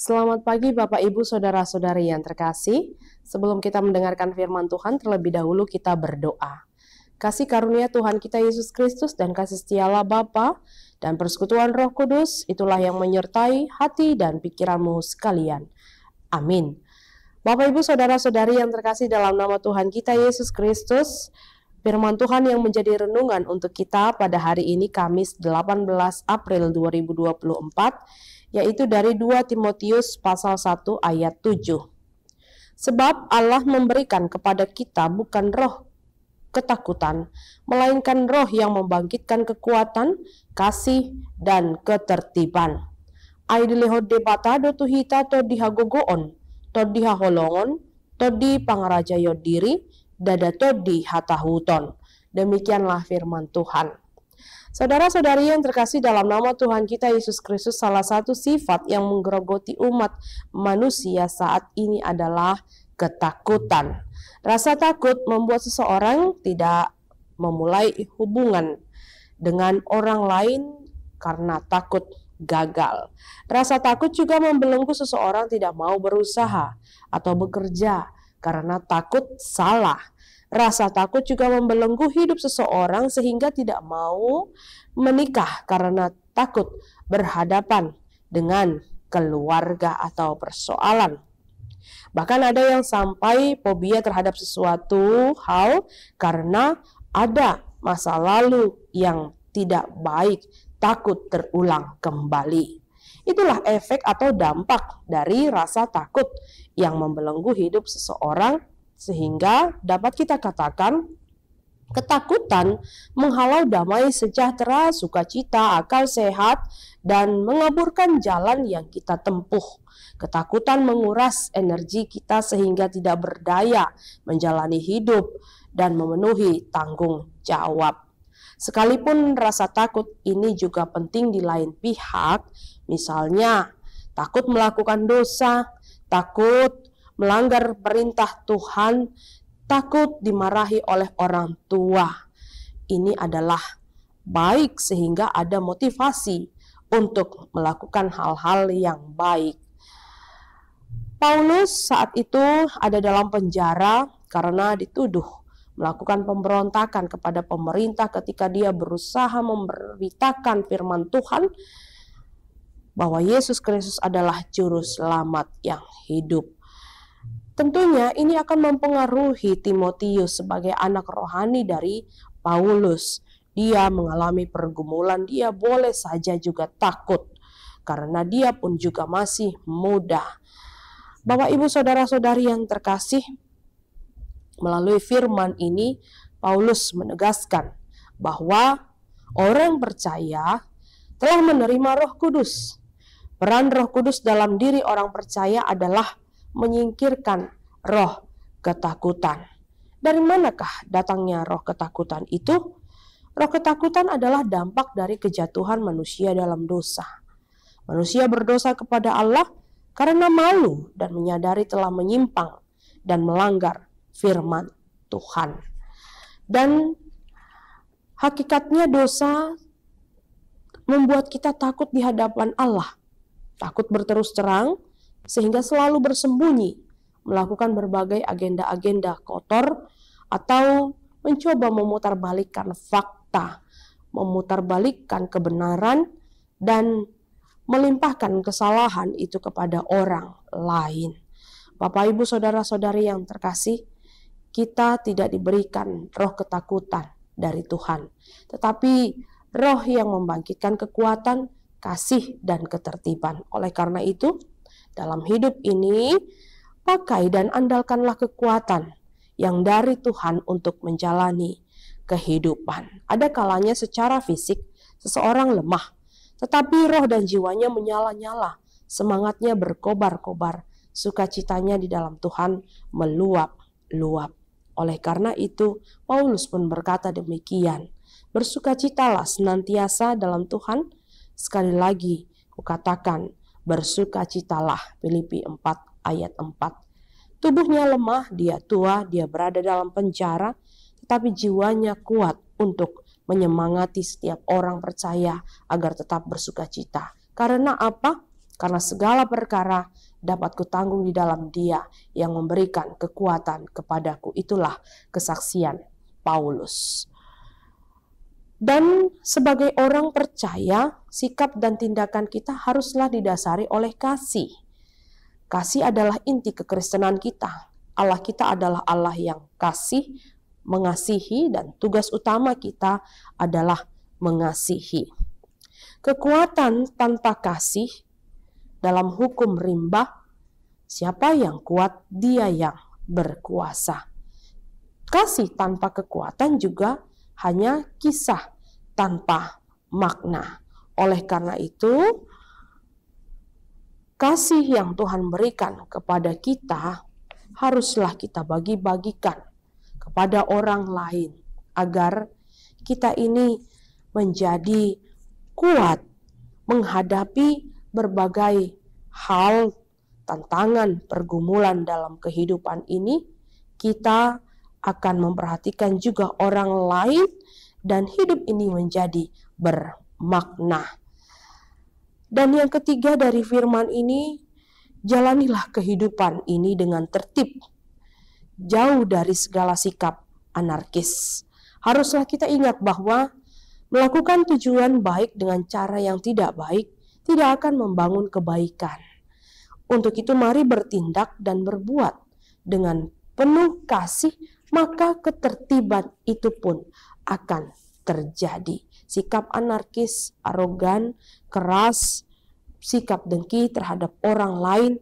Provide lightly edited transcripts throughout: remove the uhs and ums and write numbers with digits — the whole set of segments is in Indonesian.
Selamat pagi Bapak Ibu Saudara-saudari yang terkasih. Sebelum kita mendengarkan firman Tuhan, terlebih dahulu kita berdoa. Kasih karunia Tuhan kita Yesus Kristus dan kasih setia Allah Bapa dan persekutuan Roh Kudus, itulah yang menyertai hati dan pikiranmu sekalian. Amin. Bapak Ibu Saudara-saudari yang terkasih, dalam nama Tuhan kita Yesus Kristus, firman Tuhan yang menjadi renungan untuk kita pada hari ini Kamis 18 April 2024, yaitu dari 2 Timotius pasal 1 ayat 7. Sebab Allah memberikan kepada kita bukan roh ketakutan, melainkan roh yang membangkitkan kekuatan, kasih, dan ketertiban. Ay dilihod debatado tuhita to dihagogoon, to dihaholongon, to di pangarajayo diri, dada to di hatahuton. Demikianlah firman Tuhan. Saudara-saudari yang terkasih, dalam nama Tuhan kita Yesus Kristus, salah satu sifat yang menggerogoti umat manusia saat ini adalah ketakutan. Rasa takut membuat seseorang tidak memulai hubungan dengan orang lain karena takut gagal. Rasa takut juga membelenggu seseorang tidak mau berusaha atau bekerja karena takut salah. Rasa takut juga membelenggu hidup seseorang sehingga tidak mau menikah karena takut berhadapan dengan keluarga atau persoalan. Bahkan ada yang sampai fobia terhadap sesuatu hal karena ada masa lalu yang tidak baik, takut terulang kembali. Itulah efek atau dampak dari rasa takut yang membelenggu hidup seseorang, sehingga dapat kita katakan ketakutan menghalau damai sejahtera, sukacita, akal sehat, dan mengaburkan jalan yang kita tempuh. Ketakutan menguras energi kita sehingga tidak berdaya menjalani hidup dan memenuhi tanggung jawab. Sekalipun rasa takut ini juga penting di lain pihak, misalnya takut melakukan dosa, takut melanggar perintah Tuhan, takut dimarahi oleh orang tua. Ini adalah baik sehingga ada motivasi untuk melakukan hal-hal yang baik. Paulus saat itu ada dalam penjara karena dituduh melakukan pemberontakan kepada pemerintah ketika dia berusaha memberitakan firman Tuhan bahwa Yesus Kristus adalah juru selamat yang hidup. Tentunya ini akan mempengaruhi Timotius sebagai anak rohani dari Paulus. Dia mengalami pergumulan, dia boleh saja juga takut karena dia pun juga masih muda. Bapak Ibu Saudara-saudari yang terkasih, melalui firman ini Paulus menegaskan bahwa orang percaya telah menerima Roh Kudus. Peran Roh Kudus dalam diri orang percaya adalah menyingkirkan roh ketakutan. Dari manakah datangnya roh ketakutan itu? Roh ketakutan adalah dampak dari kejatuhan manusia dalam dosa. Manusia berdosa kepada Allah karena malu dan menyadari telah menyimpang dan melanggar firman Tuhan. Dan hakikatnya dosa membuat kita takut di hadapan Allah. Takut berterus terang, sehingga selalu bersembunyi, melakukan berbagai agenda-agenda kotor, atau mencoba memutarbalikkan fakta, memutarbalikkan kebenaran, dan melimpahkan kesalahan itu kepada orang lain. Bapak Ibu Saudara-saudari yang terkasih, kita tidak diberikan roh ketakutan dari Tuhan, tetapi roh yang membangkitkan kekuatan, kasih, dan ketertiban. Oleh karena itu, dalam hidup ini, pakai dan andalkanlah kekuatan yang dari Tuhan untuk menjalani kehidupan. Ada kalanya secara fisik seseorang lemah, tetapi roh dan jiwanya menyala-nyala, semangatnya berkobar-kobar, sukacitanya di dalam Tuhan meluap-luap. Oleh karena itu, Paulus pun berkata demikian, bersukacitalah senantiasa dalam Tuhan. Sekali lagi, kukatakan, bersukacitalah. Filipi 4 ayat 4. Tubuhnya lemah, dia tua, dia berada dalam penjara, tetapi jiwanya kuat untuk menyemangati setiap orang percaya agar tetap bersukacita. Karena apa? karena segala perkara dapat kutanggung di dalam Dia yang memberikan kekuatan kepadaku. Itulah kesaksian Paulus. Dan sebagai orang percaya, sikap dan tindakan kita haruslah didasari oleh kasih. Kasih adalah inti kekristenan kita. Allah kita adalah Allah yang kasih, mengasihi, dan tugas utama kita adalah mengasihi. Kekuatan tanpa kasih dalam hukum rimba, siapa yang kuat, dia yang berkuasa. Kasih tanpa kekuatan juga hanya kisah tanpa makna. Oleh karena itu, kasih yang Tuhan berikan kepada kita haruslah kita bagi-bagikan kepada orang lain agar kita ini menjadi kuat menghadapi berbagai hal, tantangan, pergumulan dalam kehidupan ini. Kita akan memperhatikan juga orang lain dan hidup ini menjadi bermakna. Dan yang ketiga dari firman ini, jalanilah kehidupan ini dengan tertib, jauh dari segala sikap anarkis. Haruslah kita ingat bahwa melakukan tujuan baik dengan cara yang tidak baik tidak akan membangun kebaikan. Untuk itu mari bertindak dan berbuat dengan penuh kasih, maka ketertiban itu pun akan terjadi. Sikap anarkis, arogan, keras, sikap dengki terhadap orang lain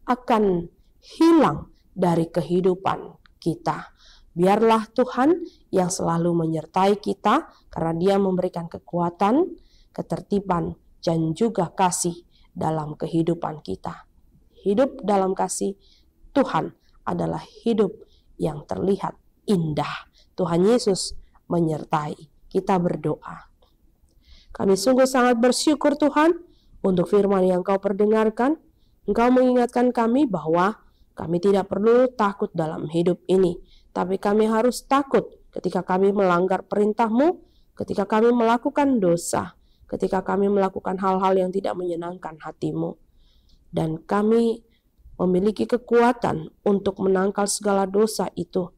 akan hilang dari kehidupan kita. Biarlah Tuhan yang selalu menyertai kita karena Dia memberikan kekuatan, ketertiban, dan juga kasih dalam kehidupan kita. Hidup dalam kasih Tuhan adalah hidup yang terlihat indah. Tuhan Yesus menyertai. Kita berdoa. Kami sungguh sangat bersyukur Tuhan untuk firman yang Kau perdengarkan. Engkau mengingatkan kami bahwa kami tidak perlu takut dalam hidup ini, tapi kami harus takut ketika kami melanggar perintah-Mu, ketika kami melakukan dosa, ketika kami melakukan hal-hal yang tidak menyenangkan hati-Mu. Dan kami memiliki kekuatan untuk menangkal segala dosa itu.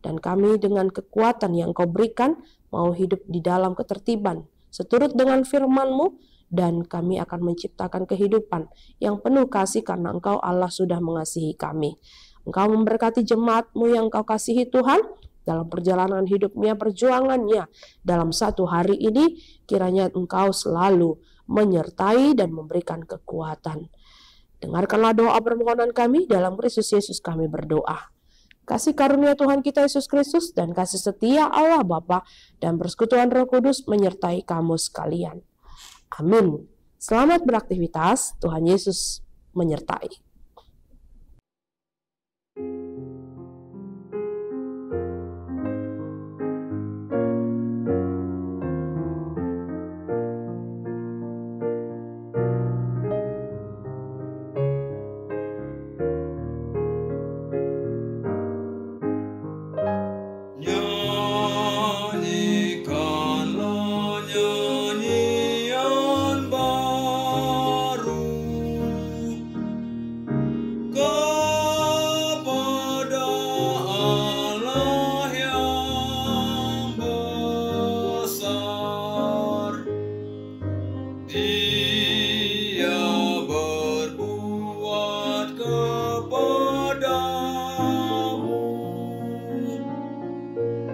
Dan kami dengan kekuatan yang Kau berikan mau hidup di dalam ketertiban seturut dengan firman-Mu, dan kami akan menciptakan kehidupan yang penuh kasih karena Engkau Allah sudah mengasihi kami. Engkau memberkati jemaat-Mu yang Kau kasihi Tuhan dalam perjalanan hidupnya, perjuangannya dalam satu hari ini. Kiranya Engkau selalu menyertai dan memberikan kekuatan. Dengarkanlah doa permohonan kami, dalam Kristus Yesus kami berdoa. Kasih karunia Tuhan kita Yesus Kristus dan kasih setia Allah Bapa dan persekutuan Roh Kudus menyertai kamu sekalian. Amin. Selamat beraktivitas, Tuhan Yesus menyertai.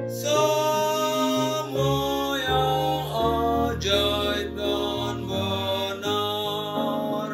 Semua yang ajaib